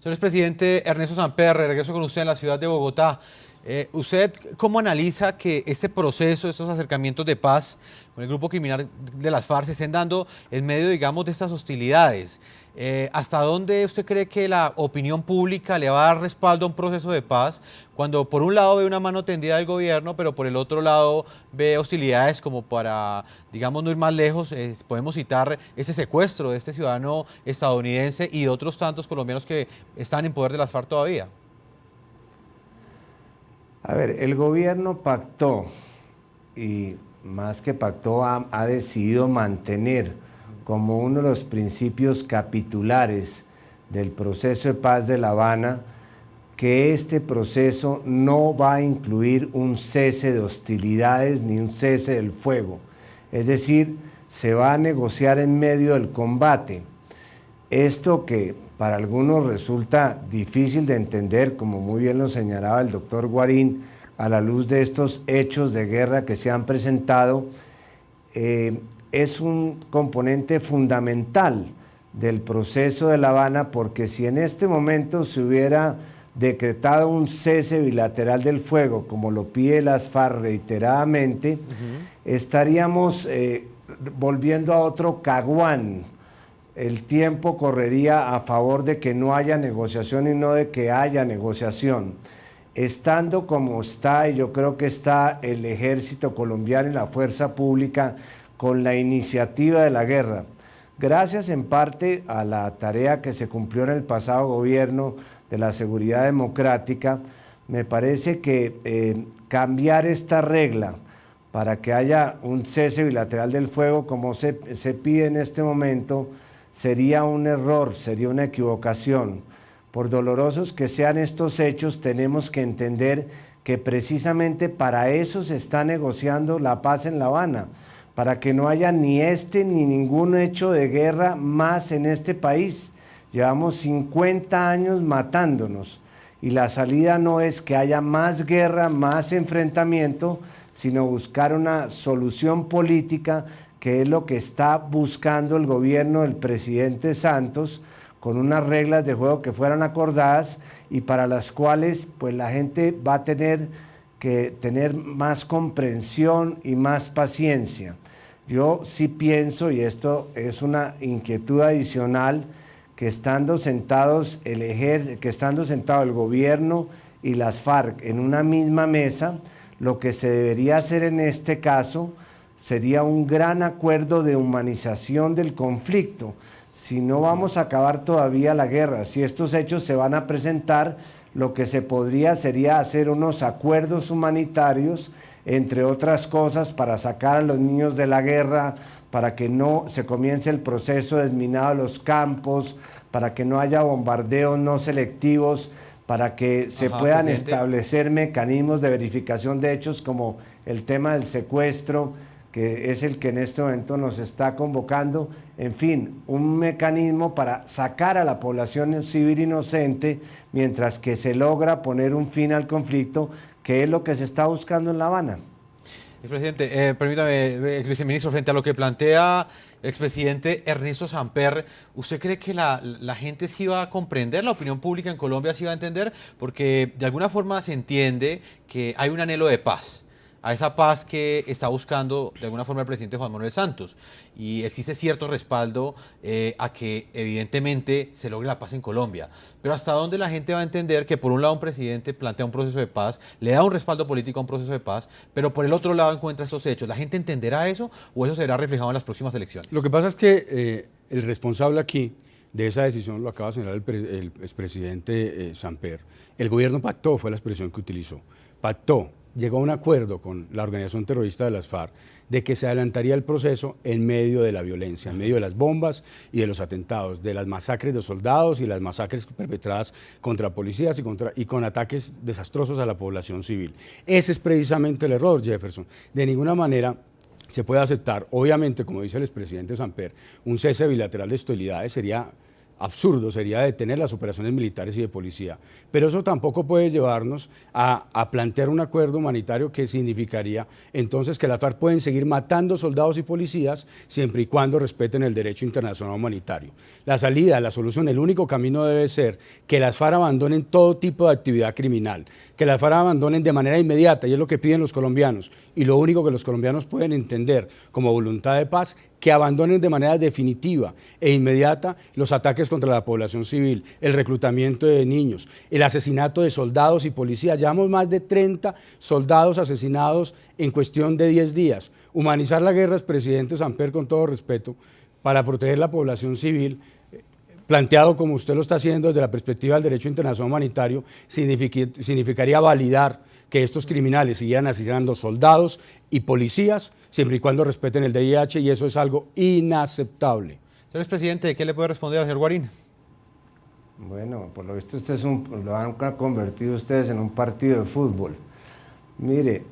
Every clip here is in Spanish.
Señor expresidente Ernesto Samper, regreso con usted en la ciudad de Bogotá. ¿Usted cómo analiza que este proceso, estos acercamientos de paz con el grupo criminal de las FARC se estén dando en medio, digamos, de estas hostilidades? ¿Hasta dónde usted cree que la opinión pública le va a dar respaldo a un proceso de paz cuando por un lado ve una mano tendida del gobierno, pero por el otro lado ve hostilidades como para, digamos, no ir más lejos? Podemos citar ese secuestro de este ciudadano estadounidense y otros tantos colombianos que están en poder de las FARC todavía. A ver, el gobierno pactó y más que pactó ha decidido mantener como uno de los principios capitulares del proceso de paz de La Habana que este proceso no va a incluir un cese de hostilidades ni un cese del fuego. Es decir, se va a negociar en medio del combate. Esto que para algunos resulta difícil de entender, como muy bien lo señalaba el doctor Guarín, a la luz de estos hechos de guerra que se han presentado, es un componente fundamental del proceso de La Habana, porque si en este momento se hubiera decretado un cese bilateral del fuego, como lo pide las FARC reiteradamente, estaríamos volviendo a otro Caguán. El tiempo correría a favor de que no haya negociación y no de que haya negociación. Estando como está, y yo creo que está el ejército colombiano y la fuerza pública con la iniciativa de la guerra, gracias en parte a la tarea que se cumplió en el pasado gobierno de la seguridad democrática, me parece que cambiar esta regla para que haya un cese bilateral del fuego como se pide en este momento, sería un error, sería una equivocación. Por dolorosos que sean estos hechos, tenemos que entender que precisamente para eso se está negociando la paz en La Habana, para que no haya ni este ni ningún hecho de guerra más en este país. Llevamos 50 años matándonos y la salida no es que haya más guerra, más enfrentamiento, sino buscar una solución política, que es lo que está buscando el gobierno del presidente Santos, con unas reglas de juego que fueran acordadas y para las cuales pues la gente va a tener que tener más comprensión y más paciencia. Yo sí pienso, y esto es una inquietud adicional, que estando sentado el gobierno y las FARC en una misma mesa, lo que se debería hacer en este caso sería un gran acuerdo de humanización del conflicto. Si no vamos a acabar todavía la guerra, si estos hechos se van a presentar, lo que se podría sería hacer unos acuerdos humanitarios, entre otras cosas, para sacar a los niños de la guerra, para que no se comience el proceso de desminado de los campos, para que no haya bombardeos no selectivos, para que se puedan establecer mecanismos de verificación de hechos como el tema del secuestro, que es el que en este momento nos está convocando, en fin, un mecanismo para sacar a la población civil inocente mientras que se logra poner un fin al conflicto, que es lo que se está buscando en La Habana. Presidente, permítame, viceministro, frente a lo que plantea el expresidente Ernesto Samper, ¿usted cree que la gente sí va a comprender, la opinión pública en Colombia sí va a entender? Porque de alguna forma se entiende que hay un anhelo de paz, a esa paz que está buscando de alguna forma el presidente Juan Manuel Santos, y existe cierto respaldo a que evidentemente se logre la paz en Colombia. Pero ¿hasta dónde la gente va a entender que por un lado un presidente plantea un proceso de paz, le da un respaldo político a un proceso de paz, pero por el otro lado encuentra estos hechos? ¿La gente entenderá eso o eso será reflejado en las próximas elecciones? Lo que pasa es que el responsable aquí de esa decisión, lo acaba de señalar el expresidente Samper, el gobierno pactó, fue la expresión que utilizó, pactó, llegó a un acuerdo con la organización terrorista de las FARC de que se adelantaría el proceso en medio de la violencia, en medio de las bombas y de los atentados, de las masacres de soldados y las masacres perpetradas contra policías y con ataques desastrosos a la población civil. Ese es precisamente el error, Jefferson. De ninguna manera se puede aceptar, obviamente, como dice el expresidente Samper, un cese bilateral de hostilidades sería absurdo sería detener las operaciones militares y de policía. Pero eso tampoco puede llevarnos a plantear un acuerdo humanitario que significaría entonces que las FARC pueden seguir matando soldados y policías siempre y cuando respeten el derecho internacional humanitario. La salida, la solución, el único camino debe ser que las FARC abandonen todo tipo de actividad criminal, que las FARC abandonen de manera inmediata, y es lo que piden los colombianos, y lo único que los colombianos pueden entender como voluntad de paz, que abandonen de manera definitiva e inmediata los ataques contra la población civil, el reclutamiento de niños, el asesinato de soldados y policías. Llevamos más de 30 soldados asesinados en cuestión de 10 días. Humanizar la guerra, presidente Samper, con todo respeto, para proteger la población civil, planteado como usted lo está haciendo desde la perspectiva del derecho internacional humanitario, significaría validar que estos criminales siguieran asesinando soldados y policías, siempre y cuando respeten el DIH, y eso es algo inaceptable. Señor presidente, ¿qué le puede responder al señor Guarín? Bueno, por lo visto lo han convertido ustedes en un partido de fútbol. Mire,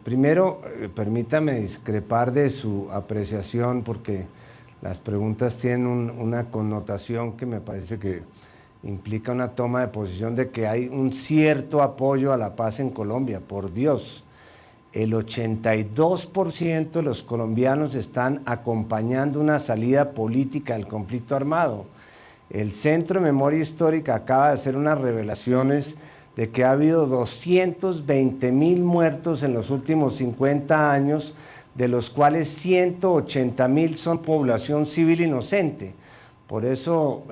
primero permítame discrepar de su apreciación, porque las preguntas tienen una connotación que me parece que implica una toma de posición de que hay un cierto apoyo a la paz en Colombia. Por Dios, el 82% de los colombianos están acompañando una salida política del conflicto armado. El Centro de Memoria Histórica acaba de hacer unas revelaciones de que ha habido 220.000 muertos en los últimos 50 años, de los cuales 180.000 son población civil inocente. Por eso,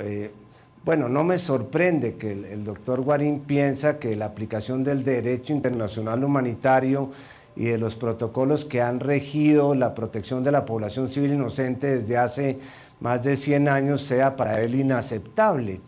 bueno, no me sorprende que el doctor Guarín piensa que la aplicación del derecho internacional humanitario y de los protocolos que han regido la protección de la población civil inocente desde hace más de 100 años sea para él inaceptable.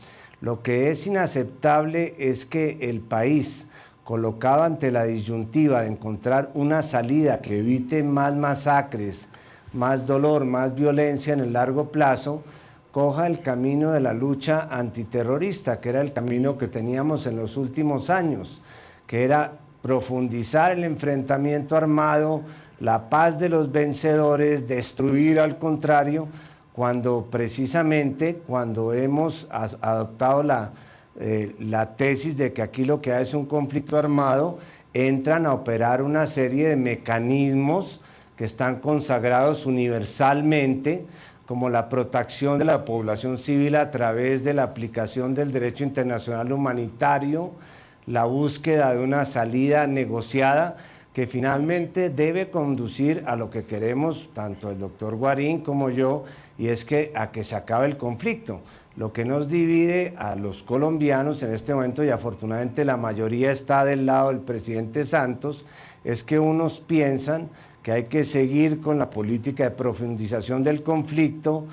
Lo que es inaceptable es que el país, colocado ante la disyuntiva de encontrar una salida que evite más masacres, más dolor, más violencia en el largo plazo, coja el camino de la lucha antiterrorista, que era el camino que teníamos en los últimos años, que era profundizar el enfrentamiento armado, la paz de los vencedores, destruir al contrario, cuando precisamente cuando hemos adoptado la tesis de que aquí lo que hay es un conflicto armado, entran a operar una serie de mecanismos que están consagrados universalmente, como la protección de la población civil a través de la aplicación del derecho internacional humanitario, la búsqueda de una salida negociada que finalmente debe conducir a lo que queremos tanto el doctor Guarín como yo, y es a que se acabe el conflicto. Lo que nos divide a los colombianos en este momento, y afortunadamente la mayoría está del lado del presidente Santos, es que unos piensan que hay que seguir con la política de profundización del conflicto,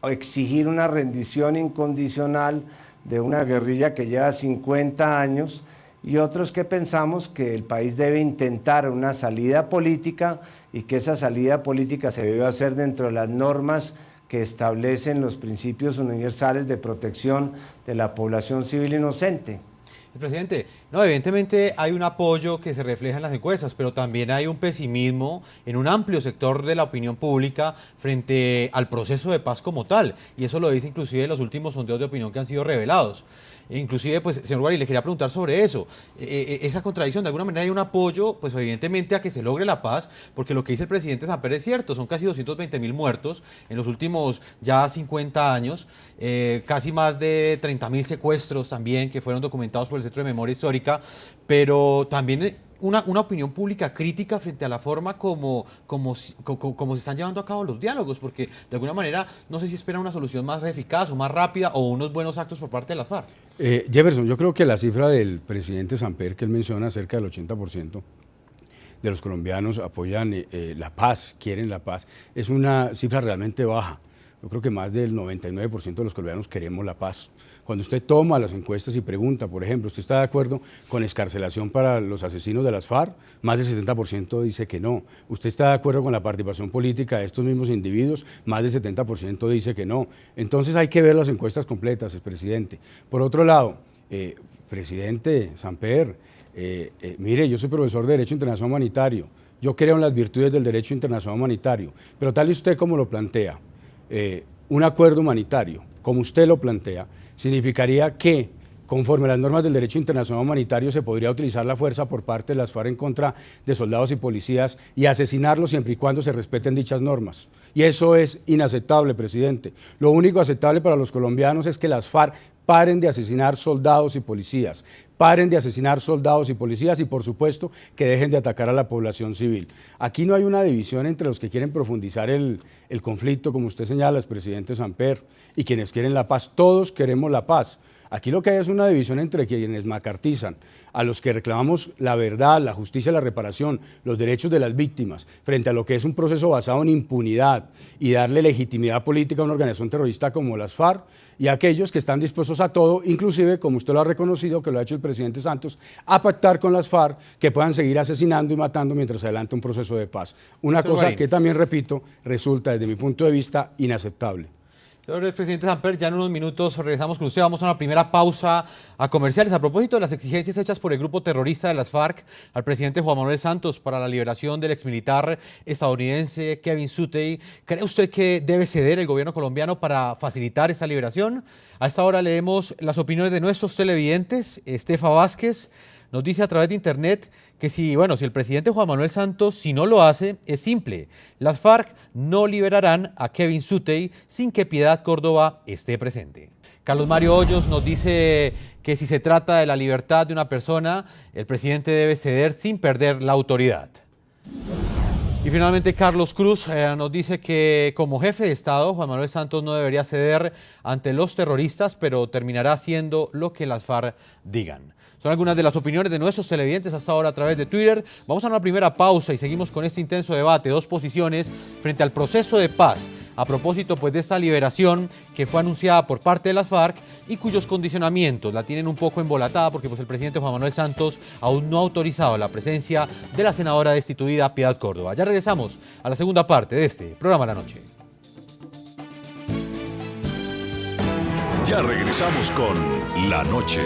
exigir una rendición incondicional de una guerrilla que lleva 50 años, y otros que pensamos que el país debe intentar una salida política y que esa salida política se debe hacer dentro de las normas que establecen los principios universales de protección de la población civil inocente. Presidente, no, evidentemente hay un apoyo que se refleja en las encuestas, pero también hay un pesimismo en un amplio sector de la opinión pública frente al proceso de paz como tal, y eso lo dice inclusive los últimos sondeos de opinión que han sido revelados. Inclusive, pues, señor Guarín, le quería preguntar sobre eso, esa contradicción. De alguna manera hay un apoyo, pues evidentemente, a que se logre la paz, porque lo que dice el presidente Samper es cierto, son casi 220.000 muertos en los últimos ya 50 años, casi más de 30.000 secuestros también que fueron documentados por el Centro de Memoria Histórica, pero también una opinión pública crítica frente a la forma como se están llevando a cabo los diálogos, porque de alguna manera no sé si esperan una solución más eficaz o más rápida o unos buenos actos por parte de las FARC. Jefferson, yo creo que la cifra del presidente Samper que él menciona, cerca del 80% de los colombianos apoyan la paz, quieren la paz, es una cifra realmente baja. Yo creo que más del 99% de los colombianos queremos la paz. Cuando usted toma las encuestas y pregunta, por ejemplo, ¿usted está de acuerdo con excarcelación para los asesinos de las FARC? Más del 70% dice que no. ¿Usted está de acuerdo con la participación política de estos mismos individuos? Más del 70% dice que no. Entonces hay que ver las encuestas completas, presidente. Por otro lado, presidente Samper, mire, yo soy profesor de Derecho Internacional Humanitario. Yo creo en las virtudes del Derecho Internacional Humanitario, pero tal y usted como lo plantea, un acuerdo humanitario, como usted lo plantea, significaría que, conforme a las normas del derecho internacional humanitario, se podría utilizar la fuerza por parte de las FARC en contra de soldados y policías y asesinarlos siempre y cuando se respeten dichas normas. Y eso es inaceptable, presidente. Lo único aceptable para los colombianos es que las FARC paren de asesinar soldados y policías, paren de asesinar soldados y policías y, por supuesto, que dejen de atacar a la población civil. Aquí no hay una división entre los que quieren profundizar el conflicto, como usted señala, presidente Samper, y quienes quieren la paz. Todos queremos la paz. Aquí lo que hay es una división entre quienes macartizan, a los que reclamamos la verdad, la justicia, la reparación, los derechos de las víctimas, frente a lo que es un proceso basado en impunidad y darle legitimidad política a una organización terrorista como las FARC, y a aquellos que están dispuestos a todo, inclusive, como usted lo ha reconocido, que lo ha hecho el presidente Santos, a pactar con las FARC, que puedan seguir asesinando y matando mientras adelante un proceso de paz. Una cosa que también, repito, resulta desde mi punto de vista inaceptable. Señor presidente Samper, ya en unos minutos regresamos con usted. Vamos a una primera pausa a comerciales. A propósito de las exigencias hechas por el grupo terrorista de las FARC al presidente Juan Manuel Santos para la liberación del exmilitar estadounidense Kevin Suttey, ¿cree usted que debe ceder el gobierno colombiano para facilitar esta liberación? A esta hora leemos las opiniones de nuestros televidentes. Estefa Vázquez nos dice a través de internet que si el presidente Juan Manuel Santos, si no lo hace, es simple. Las FARC no liberarán a Kevin Suttey sin que Piedad Córdoba esté presente. Carlos Mario Hoyos nos dice que si se trata de la libertad de una persona, el presidente debe ceder sin perder la autoridad. Y finalmente Carlos Cruz nos dice que como jefe de Estado, Juan Manuel Santos no debería ceder ante los terroristas, pero terminará haciendo lo que las FARC digan. Son algunas de las opiniones de nuestros televidentes hasta ahora a través de Twitter. Vamos a una primera pausa y seguimos con este intenso debate, dos posiciones frente al proceso de paz, a propósito de esta liberación que fue anunciada por parte de las FARC y cuyos condicionamientos la tienen un poco embolatada porque el presidente Juan Manuel Santos aún no ha autorizado la presencia de la senadora destituida Piedad Córdoba. Ya regresamos a la segunda parte de este programa La Noche. Ya regresamos con La Noche.